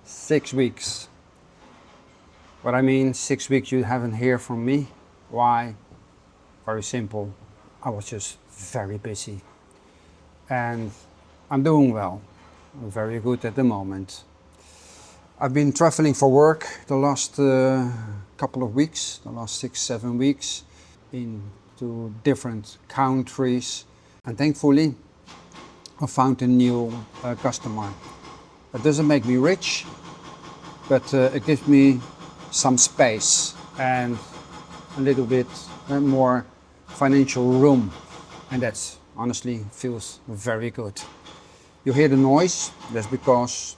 6 weeks. What I mean, 6 weeks you haven't heard from me. Why? Very simple. I was just very busy. And I'm doing well. I'm very good at the moment. I've been traveling for work the last couple of weeks, the last 6, 7 weeks, into different countries. And thankfully, I found a new customer. It doesn't make me rich, but it gives me some space and a little bit more financial room. And that's honestly feels very good. You hear the noise, that's because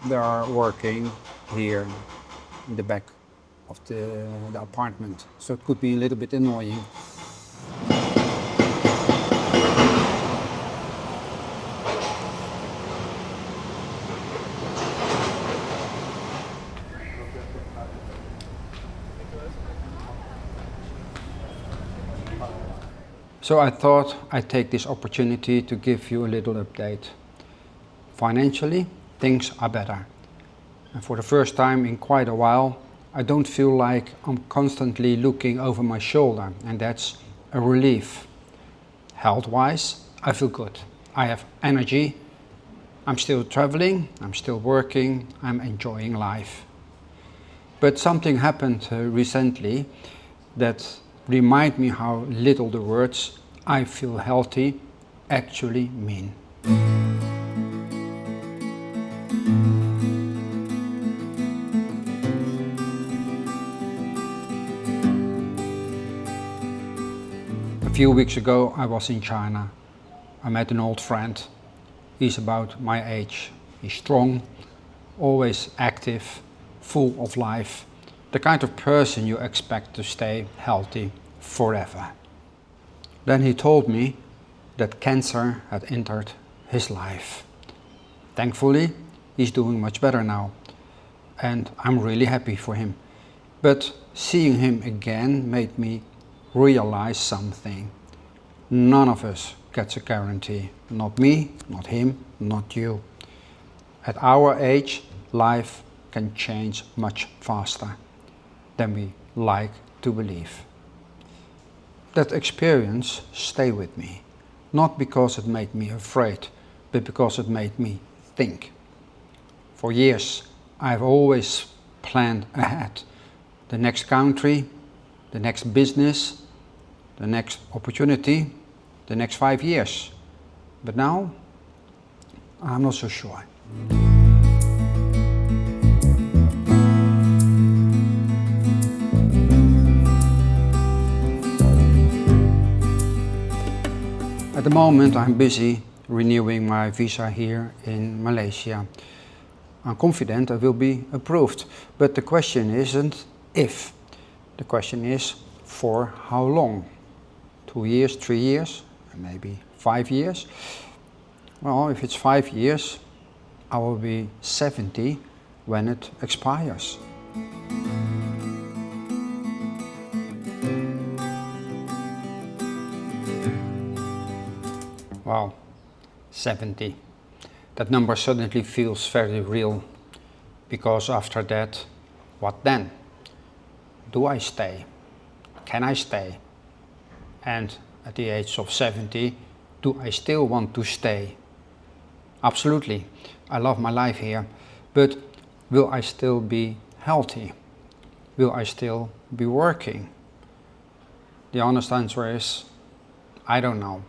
they are working here in the back of the apartment. So it could be a little bit annoying. So I thought I'd take this opportunity to give you a little update. Financially, things are better. And for the first time in quite a while, I don't feel like I'm constantly looking over my shoulder, and that's a relief. Health-wise, I feel good. I have energy. I'm still traveling, I'm still working, I'm enjoying life. But something happened recently that remind me how little the words "I feel healthy" actually mean. A few weeks ago I was in China. I met an old friend. He's about my age. He's strong, always active, full of life. The kind of person you expect to stay healthy forever. Then he told me that cancer had entered his life. Thankfully, he's doing much better now, and I'm really happy for him. But seeing him again made me realize something. None of us gets a guarantee. Not me, not him, not you. At our age, life can change much faster than we like to believe. That experience stayed with me, not because it made me afraid, but because it made me think. For years, I've always planned ahead. The next country, the next business, the next opportunity, the next 5 years. But now, I'm not so sure. At the moment, I'm busy renewing my visa here in Malaysia. I'm confident I will be approved, but the question isn't if. The question is for how long? 2 years, 3 years, maybe 5 years? Well, if it's 5 years, I will be 70 when it expires. Wow, 70. That number suddenly feels very real, because after that, what then? Do I stay? Can I stay? And at the age of 70, do I still want to stay? Absolutely, I love my life here, but will I still be healthy? Will I still be working? The honest answer is, I don't know.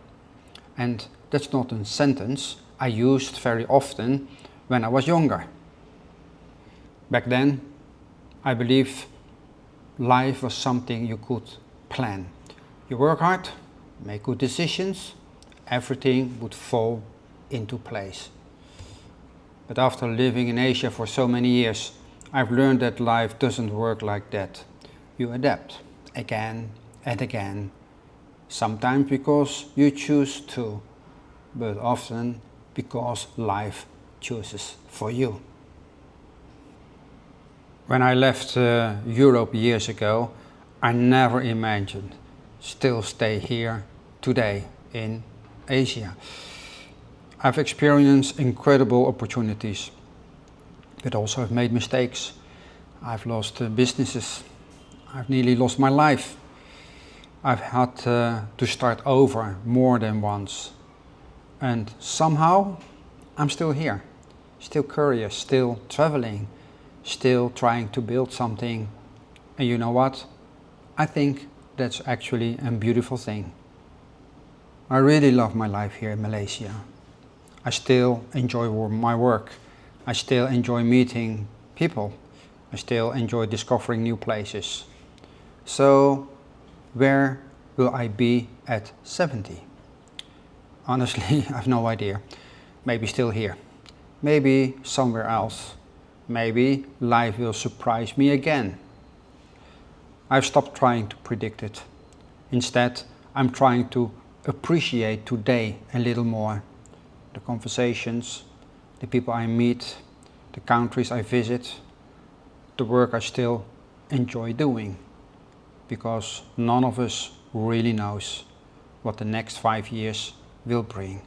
And that's not a sentence I used very often when I was younger. Back then, I believe life was something you could plan. You work hard, make good decisions, everything would fall into place. But after living in Asia for so many years, I've learned that life doesn't work like that. You adapt again and again. Sometimes because you choose to, but often because life chooses for you. When I left Europe years ago, I never imagined still stay here today in Asia. I've experienced incredible opportunities. but also I've made mistakes. I've lost businesses. I've nearly lost my life. I've had to start over more than once. And somehow I'm still here, still curious, still traveling, still trying to build something. And you know what? I think that's actually a beautiful thing. I really love my life here in Malaysia. I still enjoy my work. I still enjoy meeting people. I still enjoy discovering new places. So, where will I be at 70? Honestly, I have no idea. Maybe still here. Maybe somewhere else. Maybe life will surprise me again. I've stopped trying to predict it. Instead, I'm trying to appreciate today a little more. The conversations, the people I meet, the countries I visit, the work I still enjoy doing. Because none of us really knows what the next 5 years will bring.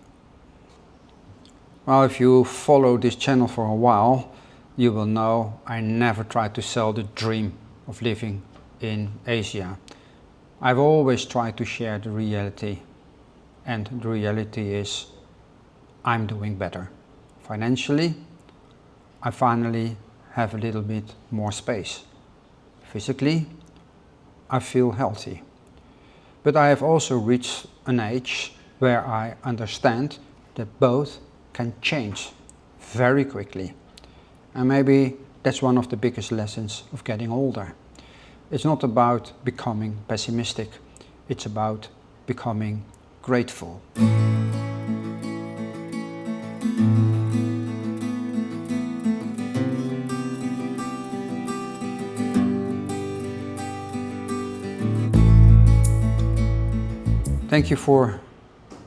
Well, if you follow this channel for a while, you will know I never tried to sell the dream of living in Asia. I've always tried to share the reality, and the reality is I'm doing better. Financially, I finally have a little bit more space. Physically, I feel healthy. But I have also reached an age where I understand that both can change very quickly. And maybe that's one of the biggest lessons of getting older. It's not about becoming pessimistic, it's about becoming grateful. Thank you for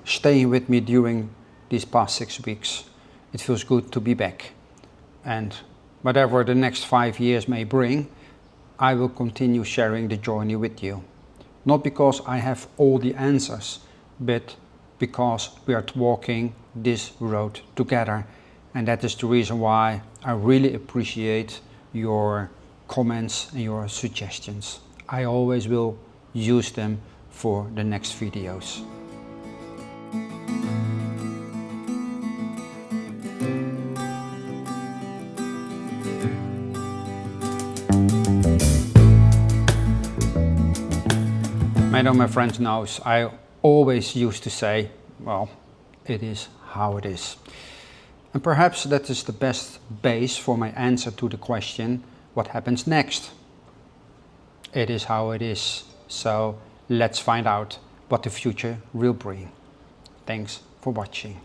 staying with me during these past 6 weeks. It feels good to be back. And whatever the next 5 years may bring, I will continue sharing the journey with you. Not because I have all the answers, but because we are walking this road together. And that is the reason why I really appreciate your comments and your suggestions. I always will use them for the next videos. Many of my friends knows I always used to say, well, it is how it is. And perhaps that is the best base for my answer to the question, what happens next? It is how it is. So let's find out what the future will bring. Thanks for watching.